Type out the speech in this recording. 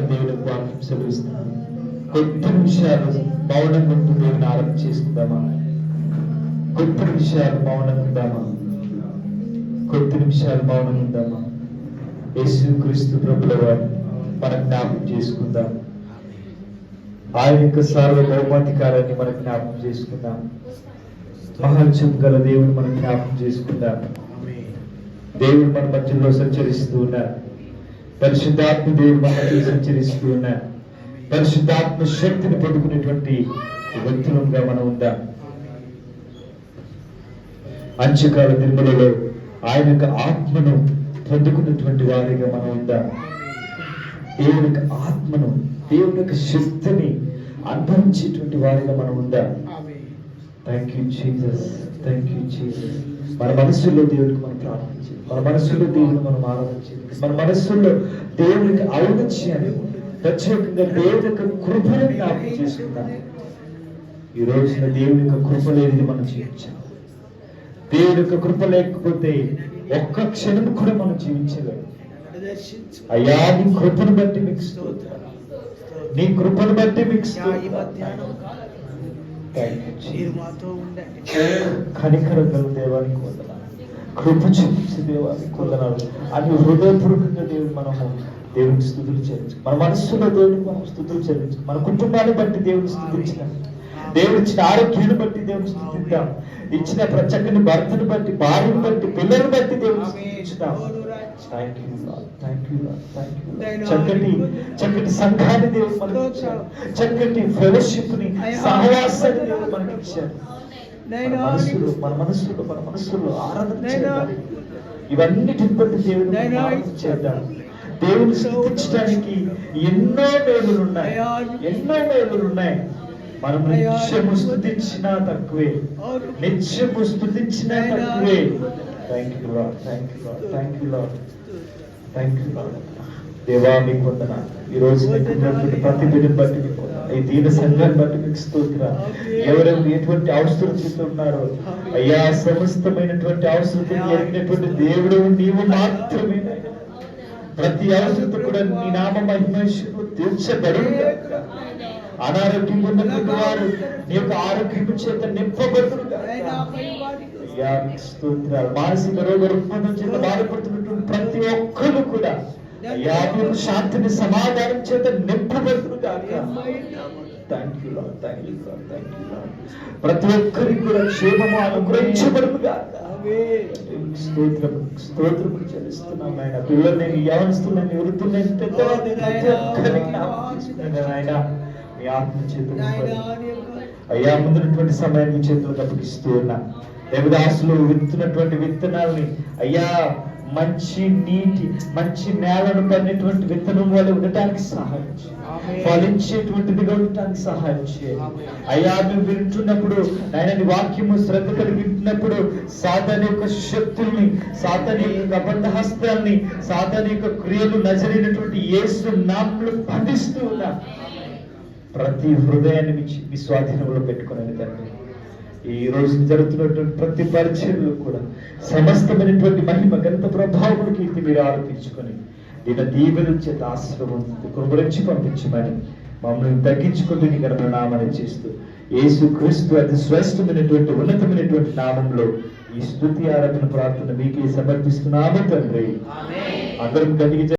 దేవుడు వాక్యం సెలవిస్తున్నాడు. కొద్ది నిమిషాలు మౌనంగా ఉంటూ దేవుని ఆరంభం చేసుకుందామా? కొద్ది నిమిషాలు మౌనంగా ఉందామా? కొద్ది నిమిషాలు మౌనంగా ఉందామా? యేసు క్రీస్తు ప్రభుల వారు మన జ్ఞాపకం చేసుకుందాం. ఆయన యొక్క సార్వభౌమాధికారాన్ని మనం జ్ఞాపకం చేసుకుందాం. మహాత్యం గల దేవుడు మనం జ్ఞాపకం చేసుకుందాం. దేవుడు మన మధ్యలో సంచరిస్తూ ఉన్నారు. పరిశుద్ధాత్మ దేవుడు మన మధ్యలో సంచరిస్తూ ఉన్నారు. పరిశుద్ధాత్మ శక్తిని పొందుకునేటువంటి వ్యక్తులుగా మనం ఉందాం. అంత్యకాల దినములలో ఆయన యొక్క ఆత్మను పొందుకున్నటువంటి వారిగా మనం ఉందాం. దేవుని యొక్క ఆత్మను, దేవుని యొక్క శక్తిని అనుభవించేటువంటి వారిగా మనం ఉందాం. Thank you Jesus, thank you Jesus. మన మనస్సులో దేవుడికి మనం ప్రార్థించాలి. మన మనస్సులో దేవుని మనం ఆరాధించాలి. మన మనస్సులో దేవునికి ఔన్నత్యాన్ని, ప్రత్యేకంగా దేవుని యొక్క కృపను జ్ఞాపకం చేసుకుందాం. ఈ రోజున దేవుని యొక్క కృప లేనిది మనం జీవించాలి. దేవుని యొక్క కృప లేకపోతే ఒక్క క్షణం కూడా మనం జీవించలేము. అయ్యా, నీ కృపను బట్టి మీకు స్తోత్రం, నీ కృపను బట్టి మీకు కనికరం గల దేవానికి వందనాలు, కృప చూపించే దేవానికి వందనాలు అని హృదయపూర్వకంగా దేవునికి స్తుతులు చెల్లించు. మన మనస్సులో దేవునికి మనం స్తుతులు చెల్లించు. మన కుటుంబాన్ని బట్టి దేవుని స్తుతించిన, దేవుడు ఇచ్చిన ఆరోగ్యాన్ని బట్టి దేవుని స్తుతిద్దాం. ఇచ్చిన ప్రచక్కని భర్తను బట్టి, భార్యను బట్టి, పిల్లలను బట్టి దేవుని స్తుతించుదాం. Thank you Lord, thank you Lord, thank you Lord. చక్కటి సంఘాన్ని దేవుడు మనకి ఇచ్చాడు. చక్కటి ఫెలోషిప్ ని, సహవాసాన్ని దేవుడు మనకి ఇచ్చాడు. మన మనసులో ఆరాధన చేద్దాం. ఇవన్నిటిని బట్టి దేవుడు ఆరాధన చేద్దాం. దేవుని స్తుతించడానికి ఎన్నో మేలులు ఉన్నాయి. మనం నిత్యము స్తుతించినా తక్కువే, నిత్యము స్తుతించినా తక్కువే. Thank you Lord, thank you Lord, thank you Lord, thank you lord. దేవా మీకు వందనాలు. ఈ రోజు మీకు ప్రతి బిడ్డను బట్టి మీకు వందనాలు. ఈ దీన సంఘాన్ని బట్టి మీకు స్తోత్రాలు. ఎవరెవరు ఎటువంటి అవసరం ఉన్నారో అయ్యా, సమస్తమైనటువంటి అవసరం ఎరిగినటువంటి దేవుడు నీవు మాత్రమే. ప్రతి అవసరం కూడా నీ నామ మహిమేశ్వరు తీర్చబడి, అనారోగ్యం ఉన్నటువంటి వారు నీ యొక్క ఆరోగ్యం చేత నింపబడుతున్నారు. అయ్యా మీకు స్తోత్రాలు. మానసిక రోగ రుగ్మతం చేత బాధపడుతున్నటువంటి ప్రతి ఒక్కరు కూడా అయ్యా మీకు శాంతిని, సమాధానం చేత నింపబడుతున్నారు. Thank you Lord, thank you Lord, thank you Lord. ప్రతి ఒక్కరికి కూడా క్షేమము అనుగ్రహించబడుతుగా. స్తోత్రములు చెల్లిస్తున్నాం ఆయన. పిల్లల్ని యవనస్తులని వృద్ధులని పెద్దవాళ్ళని ఆయన మీ ఆత్మ చేతులు అయ్యా ముందున్నటువంటి సమయాన్ని చేతులు తప్పకిస్తూ ఉన్నా. దేవదాసులు విత్తున్నటువంటి విత్తనాలని అయ్యా మంచి నీటి, మంచి నేలను పడినటువంటి విత్తనం వాళ్ళు ఉండటానికి సహాయం చేయండి. ఫలించేటువంటిదిగా ఉండటానికి సహాయం చేయండి. అయ్యా మేము వింటున్నప్పుడు ఆయన వాక్యము శ్రద్ధ కలిగి వింటున్నప్పుడు సాతాను యొక్క శక్తుల్ని, సాతాను యొక్క అబద్ధ హస్తాల్ని, సాతాను యొక్క క్రియలు నజరైనటువంటి యేసు నామములో బంధిస్తూ ఉన్నా. ప్రతి హృదయాన్ని మీ స్వాధీనంలో పెట్టుకునే తండ్రి, ఈ రోజు జరుగుతున్నటువంటి ప్రతి పరిచయంలో కూడా సమస్తమైనటువంటి మహిమ, ఘనత, ప్రభావం, కీర్తి మీరు ఆరోపించుకొని దీవెన చేత ఆశ్రమం కృపరించి పంపించమని మమ్మల్ని తగ్గించుకుంటూ నీ ఘనమైన నామాన్ని చేస్తూ యేసు క్రీస్తు అతి శ్రేష్టమైనటువంటి ఉన్నతమైనటువంటి నామంలో ఈ స్తుతి ఆరాధన ప్రార్థన మీకే సమర్పిస్తున్నాము తండ్రి. అందరం గట్టిగా